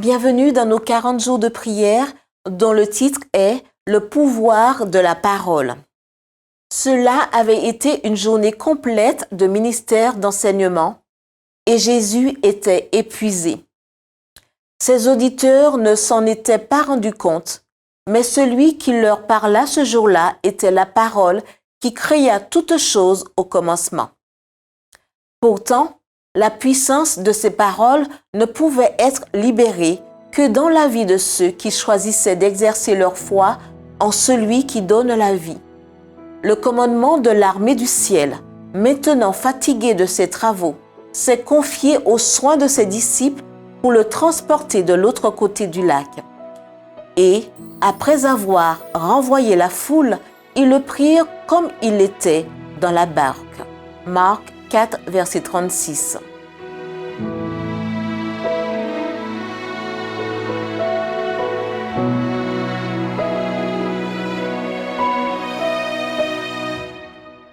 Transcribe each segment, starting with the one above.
Bienvenue dans nos 40 jours de prière dont le titre est « Le pouvoir de la parole ». Cela avait été une journée complète de ministère d'enseignement et Jésus était épuisé. Ses auditeurs ne s'en étaient pas rendus compte, mais celui qui leur parla ce jour-là était la parole qui créa toutes choses au commencement. Pourtant, la puissance de ces paroles ne pouvait être libérée que dans la vie de ceux qui choisissaient d'exercer leur foi en celui qui donne la vie. Le commandement de l'armée du ciel, maintenant fatigué de ses travaux, s'est confié aux soins de ses disciples pour le transporter de l'autre côté du lac. Et, après avoir renvoyé la foule, ils le prirent comme il était dans la barque. Marc 4, verset 36.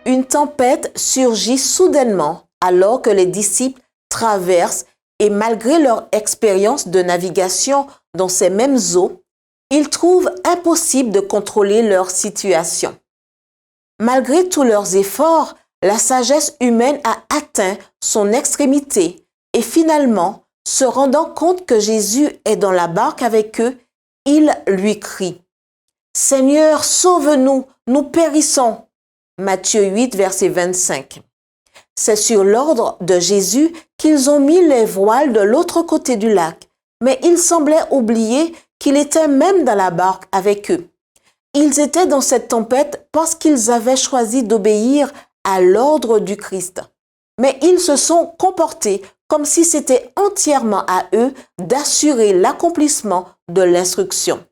Une tempête surgit soudainement alors que les disciples traversent et malgré leur expérience de navigation dans ces mêmes eaux, ils trouvent impossible de contrôler leur situation. Malgré tous leurs efforts, la sagesse humaine a atteint son extrémité et finalement, se rendant compte que Jésus est dans la barque avec eux, ils lui crient « Seigneur, sauve-nous, nous périssons !» Matthieu 8, verset 25. C'est sur l'ordre de Jésus qu'ils ont mis les voiles de l'autre côté du lac, mais ils semblaient oublier qu'il était même dans la barque avec eux. Ils étaient dans cette tempête parce qu'ils avaient choisi d'obéir à l'ordre du Christ. Mais ils se sont comportés comme si c'était entièrement à eux d'assurer l'accomplissement de l'instruction.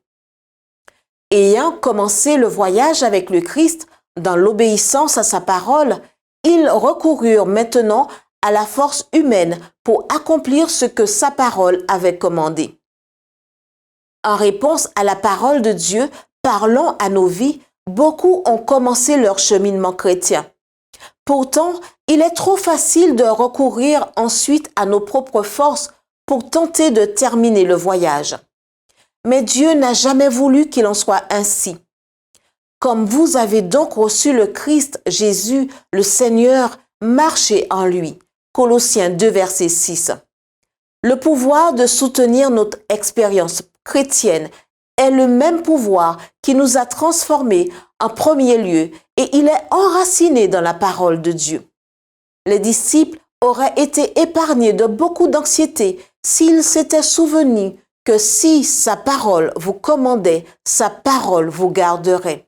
Ayant commencé le voyage avec le Christ, dans l'obéissance à sa parole, ils recoururent maintenant à la force humaine pour accomplir ce que sa parole avait commandé. En réponse à la parole de Dieu, parlant à nos vies, beaucoup ont commencé leur cheminement chrétien. Pourtant, il est trop facile de recourir ensuite à nos propres forces pour tenter de terminer le voyage. Mais Dieu n'a jamais voulu qu'il en soit ainsi. Comme vous avez donc reçu le Christ, Jésus, le Seigneur, marchez en lui. Colossiens 2, verset 6. Le pouvoir de soutenir notre expérience chrétienne est le même pouvoir qui nous a transformés en premier lieu et il est enraciné dans la parole de Dieu. Les disciples auraient été épargnés de beaucoup d'anxiété s'ils s'étaient souvenus que si sa parole vous commandait, sa parole vous garderait.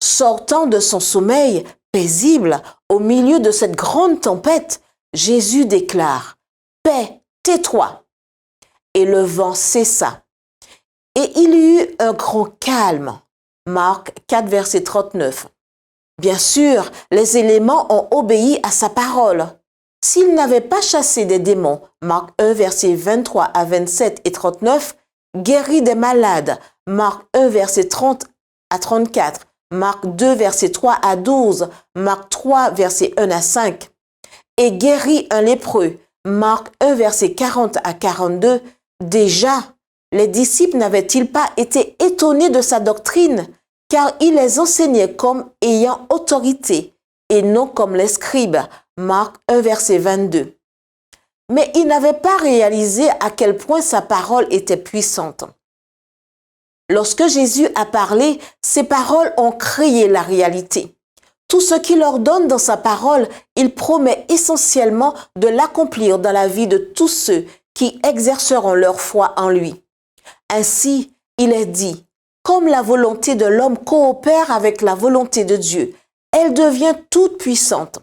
Sortant de son sommeil paisible au milieu de cette grande tempête, Jésus déclare « Paix, tais-toi !» Et le vent cessa. Et il y eut un grand calme. Marc 4, verset 39. Bien sûr, les éléments ont obéi à sa parole. S'il n'avait pas chassé des démons, Marc 1, verset 23 à 27 et 39, guéri des malades, Marc 1, verset 30 à 34, Marc 2, verset 3 à 12, Marc 3, verset 1 à 5, et guéri un lépreux, Marc 1, verset 40 à 42, déjà, les disciples n'avaient-ils pas été étonnés de sa doctrine, car il les enseignait comme ayant autorité, et non comme les scribes, Marc 1, verset 22. Mais ils n'avaient pas réalisé à quel point sa parole était puissante. Lorsque Jésus a parlé, ses paroles ont créé la réalité. Tout ce qu'il ordonne dans sa parole, il promet essentiellement de l'accomplir dans la vie de tous ceux qui exerceront leur foi en lui. Ainsi, il est dit, comme la volonté de l'homme coopère avec la volonté de Dieu, elle devient toute puissante.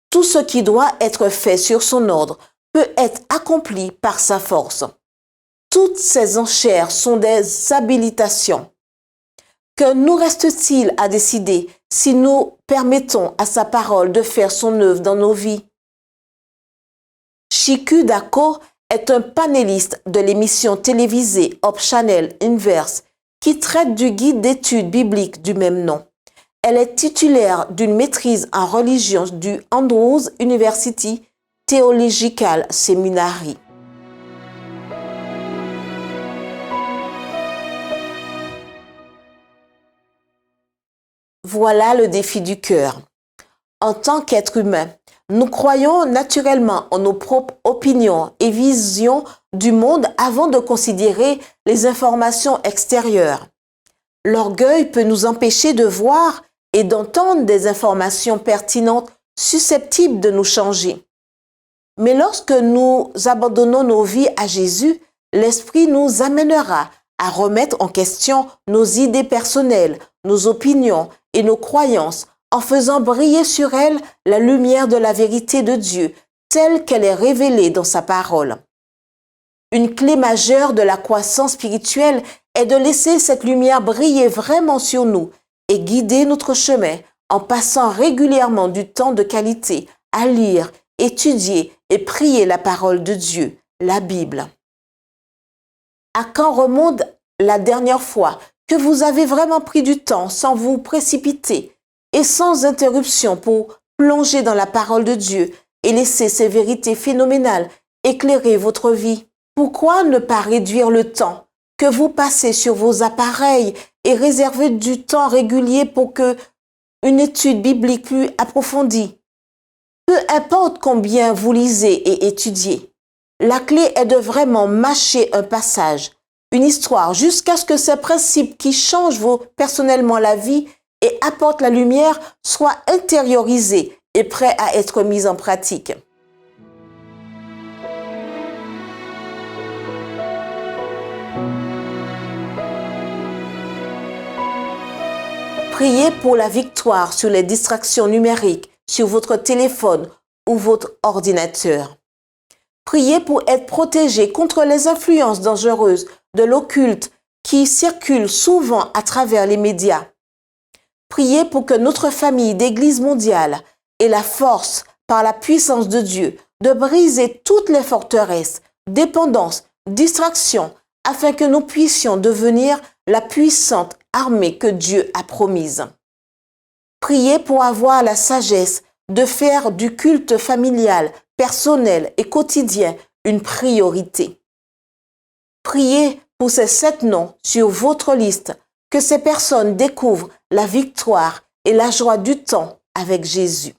Tout ce qui doit être fait sur son ordre peut être accompli par sa force. Toutes ces enchères sont des habilitations. Que nous reste-t-il à décider si nous permettons à sa parole de faire son œuvre dans nos vies? Chiku Dako est un panéliste de l'émission télévisée Hope Channel Inverse qui traite du guide d'études bibliques du même nom. Elle est titulaire d'une maîtrise en religion du Andrews University Theological Seminary. Voilà le défi du cœur. En tant qu'être humain, nous croyons naturellement en nos propres opinions et visions du monde avant de considérer les informations extérieures. L'orgueil peut nous empêcher de voir et d'entendre des informations pertinentes susceptibles de nous changer. Mais lorsque nous abandonnons nos vies à Jésus, l'Esprit nous amènera à remettre en question nos idées personnelles, nos opinions et nos croyances en faisant briller sur elles la lumière de la vérité de Dieu telle qu'elle est révélée dans sa parole. Une clé majeure de la croissance spirituelle est de laisser cette lumière briller vraiment sur nous et guider notre chemin en passant régulièrement du temps de qualité à lire, étudier et prier la parole de Dieu, la Bible. À quand remonte la dernière fois que vous avez vraiment pris du temps sans vous précipiter et sans interruption pour plonger dans la parole de Dieu et laisser ces vérités phénoménales éclairer votre vie? Pourquoi ne pas réduire le temps que vous passez sur vos appareils et réserver du temps régulier pour une étude biblique plus approfondie? Peu importe combien vous lisez et étudiez, la clé est de vraiment mâcher un passage, une histoire, jusqu'à ce que ces principes qui changent personnellement la vie et apportent la lumière soient intériorisés et prêts à être mis en pratique. Priez pour la victoire sur les distractions numériques, sur votre téléphone ou votre ordinateur. Priez pour être protégé contre les influences dangereuses de l'occulte qui circulent souvent à travers les médias. Priez pour que notre famille d'Église mondiale ait la force, par la puissance de Dieu, de briser toutes les forteresses, dépendances, distractions, afin que nous puissions devenir la puissante armée que Dieu a promise. Priez pour avoir la sagesse de faire du culte familial, personnel et quotidien une priorité. Priez pour ces 7 noms sur votre liste, que ces personnes découvrent la victoire et la joie du temps avec Jésus.